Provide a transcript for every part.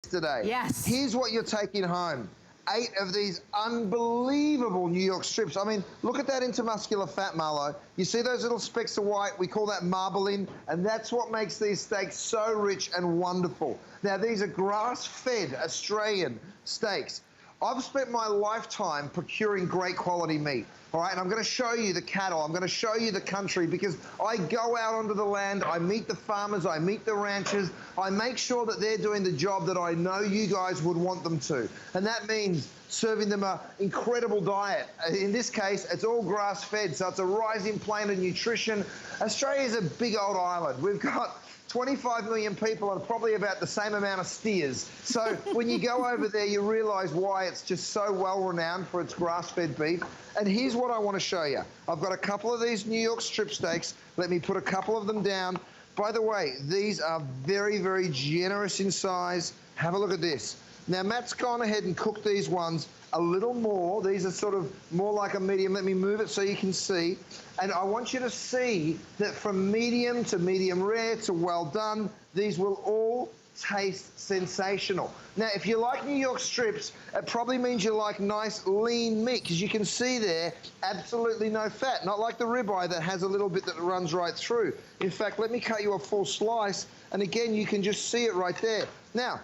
today. Yes. Here's what you're taking home. 8 of these unbelievable New York strips. I mean, look at that intermuscular fat, Marlo. You see those little specks of white? We call that marbling, and that's what makes these steaks so rich and wonderful. Now, these are grass-fed Australian steaks. I've spent my lifetime procuring great quality meat, all right? And I'm gonna show you the cattle, I'm gonna show you the country, because I go out onto the land, I meet the farmers, I meet the ranchers, I make sure that they're doing the job that I know you guys would want them to. And that means serving them an incredible diet. In this case, it's all grass-fed, so it's a rising plane of nutrition. Australia's a big old island. We've got 25 million people and probably about the same amount of steers. So when you go over there, you realize why it's just so well renowned for its grass-fed beef. And here's what I want to show you. I've got a couple of these New York strip steaks. Let me put a couple of them down. By the way, these are very, very generous in size. Have a look at this. Now, Matt's gone ahead and cooked these ones a little more. These are sort of more like a medium. Let me move it so you can see. And I want you to see that from medium to medium rare to well done, these will all taste sensational. Now, if you like New York strips, it probably means you like nice lean meat, because you can see there, absolutely no fat. Not like the ribeye that has a little bit that runs right through. In fact, let me cut you a full slice, and again, you can just see it right there. Now,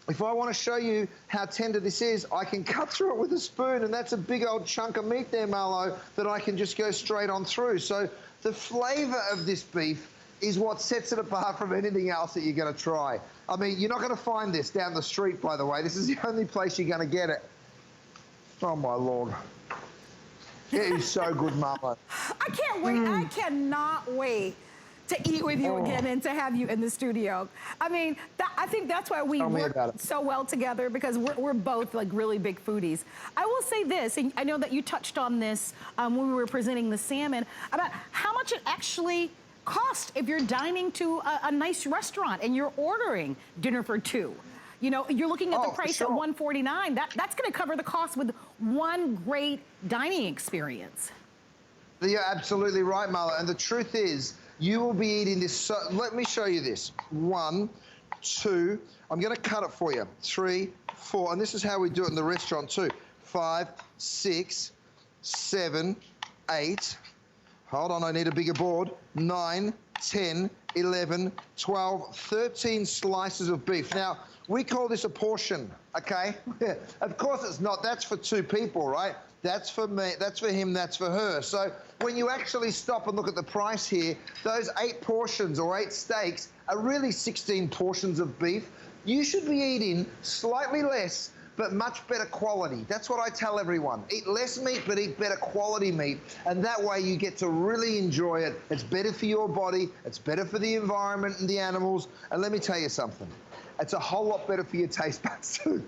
if I want to show you how tender this is, I can cut through it with a spoon, and that's a big old chunk of meat there, Marlo, that I can just go straight on through. So the flavor of this beef is what sets it apart from anything else that you're going to try. I mean, you're not going to find this down the street, by the way. This is the only place you're going to get it. Oh, my Lord. It is so good, Marlo. I can't wait. I cannot wait to eat with you again and to have you in the studio. I mean, I think that's why we work so well together, because we're both like really big foodies. I will say this, and I know that you touched on this when we were presenting the salmon, about how much it actually costs if you're dining to a nice restaurant and you're ordering dinner for 2. You know, you're looking at the price at $149. That's gonna cover the cost with one great dining experience. You're absolutely right, Marla, and the truth is, you will be eating this. So let me show you this. 1, 2, I'm gonna cut it for you. 3, 4, and this is how we do it in the restaurant too. 5, 6, 7, 8, hold on, I need a bigger board. 9, 10, 11, 12, 13 slices of beef. Now, we call this a portion, okay? Of course it's not, that's for 2 people, right? That's for me, that's for him, that's for her. So when you actually stop and look at the price here, those 8 portions or 8 steaks are really 16 portions of beef. You should be eating slightly less, but much better quality. That's what I tell everyone. Eat less meat, but eat better quality meat. And that way you get to really enjoy it. It's better for your body. It's better for the environment and the animals. And let me tell you something. It's a whole lot better for your taste buds too.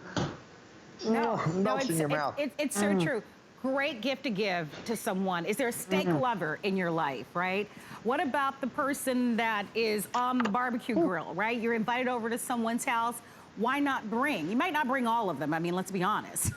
Melts in your mouth. It's so true. Great gift to give to someone. Is there a steak lover in your life, right? What about the person that is on the barbecue grill, right? You're invited over to someone's house. Why not bring? You might not bring all of them, I mean, let's be honest.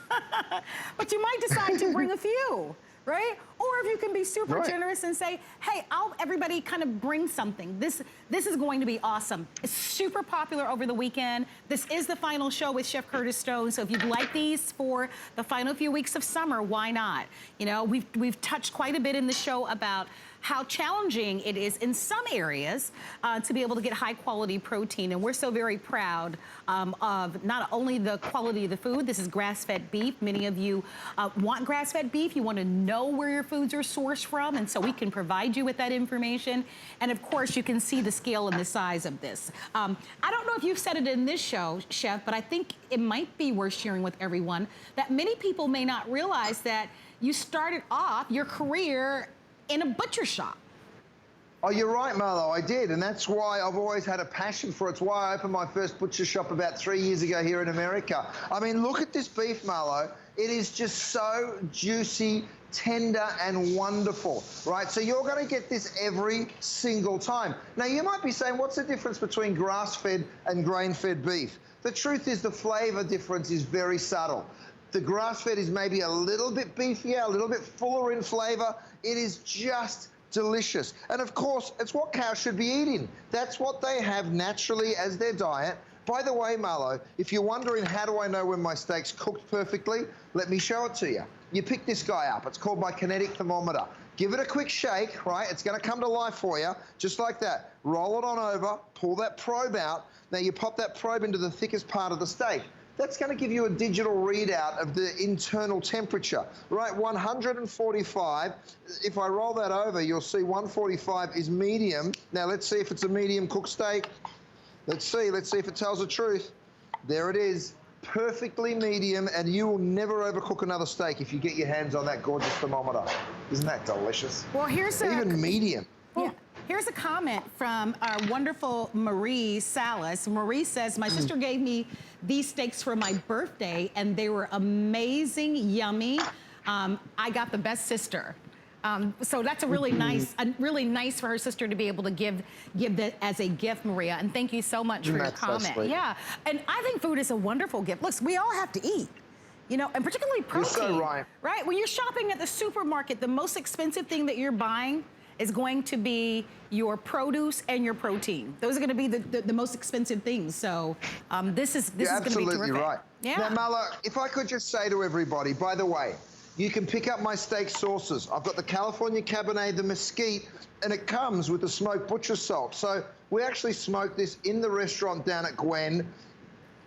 But you might decide to bring a few, right? Or if you can be super generous and say, hey, everybody kind of bring something. This is going to be awesome. It's super popular over the weekend. This is the final show with Chef Curtis Stone, so if you'd like these for the final few weeks of summer, why not? You know, we've touched quite a bit in the show about how challenging it is in some areas to be able to get high quality protein. And we're so very proud of not only the quality of the food, this is grass-fed beef. Many of you want grass-fed beef. You want to know where your foods are sourced from, and so we can provide you with that information. And of course, you can see the scale and the size of this. I don't know if you've said it in this show, Chef, but I think it might be worth sharing with everyone that many people may not realize that you started off your career in a butcher shop. Oh, you're right, Marlo, I did, and that's why I've always had a passion for it. It's why I opened my first butcher shop about 3 years ago here in America. I mean, look at this beef, Marlo. It is just so juicy, tender, and wonderful, right? So you're gonna get this every single time. Now, you might be saying, what's the difference between grass-fed and grain-fed beef? The truth is the flavor difference is very subtle. The grass-fed is maybe a little bit beefier, a little bit fuller in flavor. It is just delicious. And of course, it's what cows should be eating. That's what they have naturally as their diet. By the way, Marlo, if you're wondering how do I know when my steak's cooked perfectly, let me show it to you. You pick this guy up. It's called my kinetic thermometer. Give it a quick shake, right? It's going to come to life for you, just like that. Roll it on over, pull that probe out. Now you pop that probe into the thickest part of the steak. That's going to give you a digital readout of the internal temperature, right? 145. If I roll that over, you'll see 145 is medium. Now let's see if it's a medium cooked steak. Let's see if it tells the truth. There it is, perfectly medium, and you will never overcook another steak if you get your hands on that gorgeous thermometer. Isn't that delicious? Well, here's even medium. Yeah. Here's a comment from our wonderful Marie Salas. Marie says, my sister gave me these steaks for my birthday, and they were amazing, yummy. I got the best sister. So that's a really nice for her sister to be able to give that as a gift, Maria. And thank you so much for your comment. So yeah, and I think food is a wonderful gift. Look, we all have to eat. You know, and particularly protein. You're so right. Right? When you're shopping at the supermarket, the most expensive thing that you're buying is going to be your produce and your protein. Those are going to be the most expensive things. So this is going to be terrific. Absolutely right. Yeah. Now, Marlo, if I could just say to everybody, by the way, you can pick up my steak sauces. I've got the California Cabernet, the Mesquite, and it comes with the smoked butcher salt. So we actually smoked this in the restaurant down at Gwen,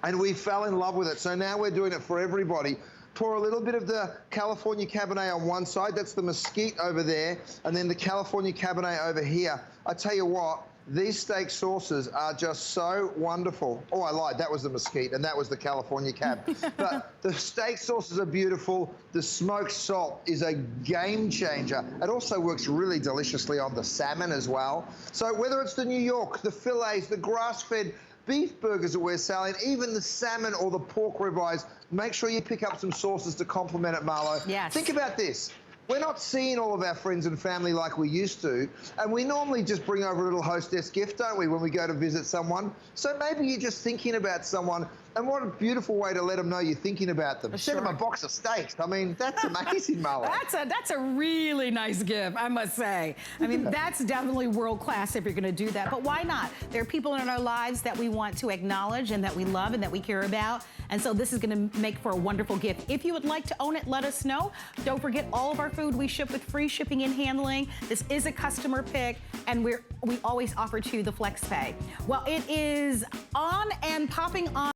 and we fell in love with it. So now we're doing it for everybody. Pour a little bit of the California Cabernet on one side. That's the Mesquite over there, and then the California Cabernet over here. I tell you what, these steak sauces are just so wonderful. Oh, I lied. That was the Mesquite, and that was the California Cab. But the steak sauces are beautiful. The smoked salt is a game changer. It also works really deliciously on the salmon as well. So whether it's the New York, the fillets, the grass-fed beef burgers that we're selling, even the salmon or the pork ribeyes, make sure you pick up some sauces to complement it, Marlo. Yes. Think about this. We're not seeing all of our friends and family like we used to, and we normally just bring over a little hostess gift, don't we, when we go to visit someone? So maybe you're just thinking about someone, and what a beautiful way to let them know you're thinking about them. Send them a box of steaks. I mean, that's amazing, Marlo. That's a really nice gift, I must say. I mean, that's definitely world class if you're going to do that. But why not? There are people in our lives that we want to acknowledge and that we love and that we care about. And so this is going to make for a wonderful gift. If you would like to own it, let us know. Don't forget, all of our food we ship with free shipping and handling. This is a customer pick, and we always offer to you the flex pay. Well, it is on and popping on.